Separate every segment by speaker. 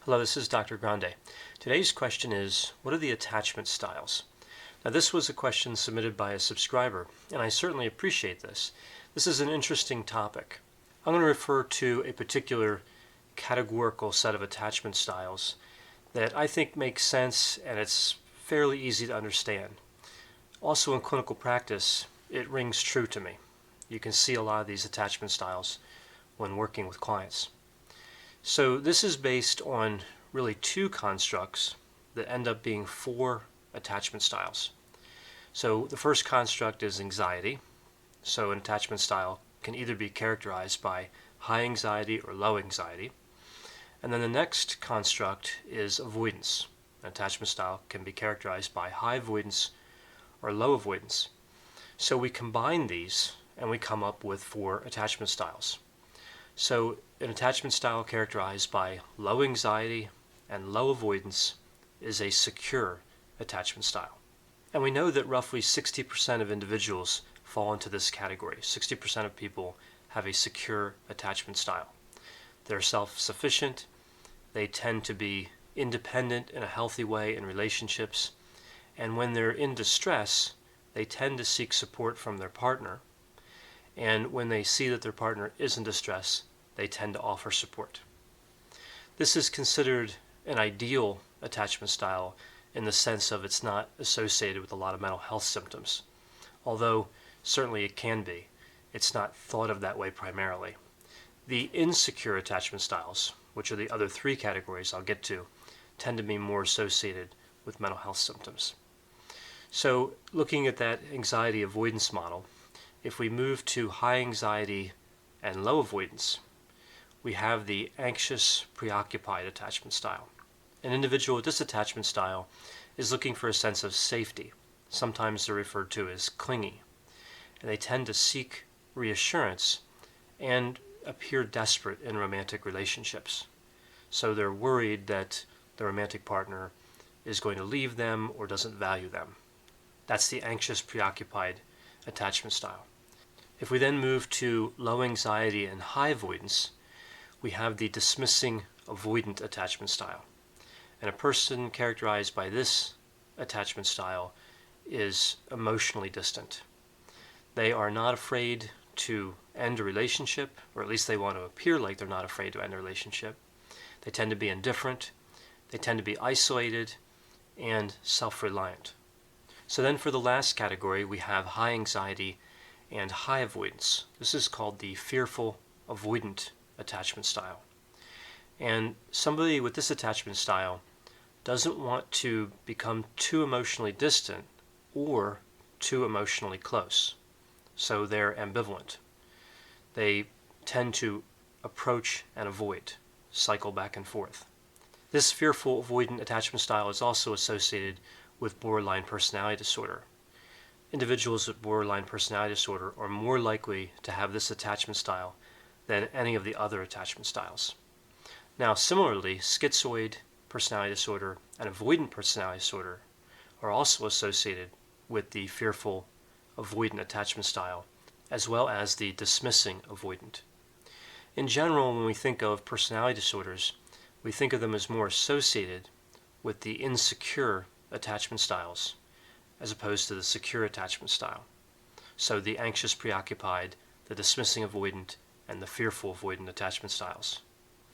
Speaker 1: Hello, this is Dr. Grande. Today's question is, what are the attachment styles? Now, this was a question submitted by a subscriber, and I certainly appreciate this. This is an interesting topic. I'm going to refer to a particular categorical set of attachment styles that I think makes sense and it's fairly easy to understand. Also, in clinical practice, it rings true to me. You can see a lot of these attachment styles when working with clients. So this is based on really two constructs that end up being four attachment styles. So the first construct is anxiety. So an attachment style can either be characterized by high anxiety or low anxiety. And then the next construct is avoidance. An attachment style can be characterized by high avoidance or low avoidance. So we combine these and we come up with four attachment styles. So an attachment style characterized by low anxiety and low avoidance is a secure attachment style. And we know that roughly 60% of individuals fall into this category. 60% of people have a secure attachment style. They're self-sufficient. They tend to be independent in a healthy way in relationships. And when they're in distress, they tend to seek support from their partner. And when they see that their partner is in distress, they tend to offer support. This is considered an ideal attachment style in the sense of it's not associated with a lot of mental health symptoms. Although certainly it can be, it's not thought of that way primarily. The insecure attachment styles, which are the other three categories I'll get to, tend to be more associated with mental health symptoms. So looking at that anxiety avoidance model, if we move to high anxiety and low avoidance, we have the anxious-preoccupied attachment style. An individual with this attachment style is looking for a sense of safety. Sometimes they're referred to as clingy. And they tend to seek reassurance and appear desperate in romantic relationships. So they're worried that the romantic partner is going to leave them or doesn't value them. That's the anxious-preoccupied attachment style. If we then move to low anxiety and high avoidance, we have the dismissing avoidant attachment style. And a person characterized by this attachment style is emotionally distant. They are not afraid to end a relationship, or at least they want to appear like they're not afraid to end a relationship. They tend to be indifferent. They tend to be isolated and self-reliant. So then for the last category, we have high anxiety and high avoidance. This is called the fearful avoidant attachment style. And somebody with this attachment style doesn't want to become too emotionally distant or too emotionally close. So they're ambivalent. They tend to approach and avoid, cycle back and forth. This fearful avoidant attachment style is also associated with borderline personality disorder. Individuals with borderline personality disorder are more likely to have this attachment style than any of the other attachment styles. Now, similarly, schizoid personality disorder and avoidant personality disorder are also associated with the fearful avoidant attachment style, as well as the dismissing avoidant. In general, when we think of personality disorders, we think of them as more associated with the insecure attachment styles, as opposed to the secure attachment style. So the anxious preoccupied, the dismissing avoidant, and the fearful avoidant attachment styles.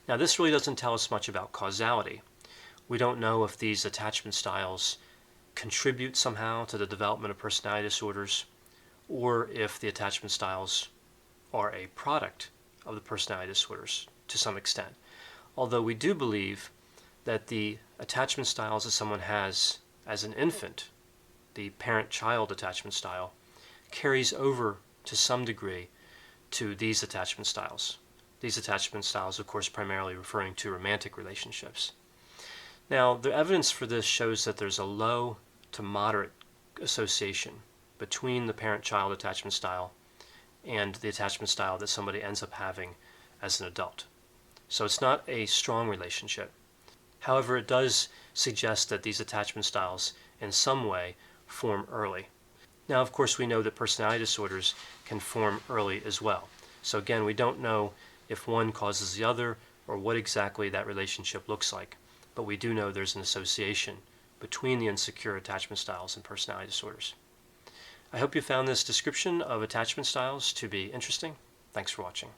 Speaker 1: Now this really doesn't tell us much about causality. We don't know if these attachment styles contribute somehow to the development of personality disorders, or if the attachment styles are a product of the personality disorders to some extent. Although we do believe that the attachment styles that someone has as an infant, the parent-child attachment style, carries over to some degree to these attachment styles. These attachment styles, of course, primarily referring to romantic relationships. Now, the evidence for this shows that there's a low to moderate association between the parent-child attachment style and the attachment style that somebody ends up having as an adult. So it's not a strong relationship. However, it does suggest that these attachment styles in some way form early. Now, of course, we know that personality disorders can form early as well. So again, we don't know if one causes the other or what exactly that relationship looks like, but we do know there's an association between the insecure attachment styles and personality disorders. I hope you found this description of attachment styles to be interesting. Thanks for watching.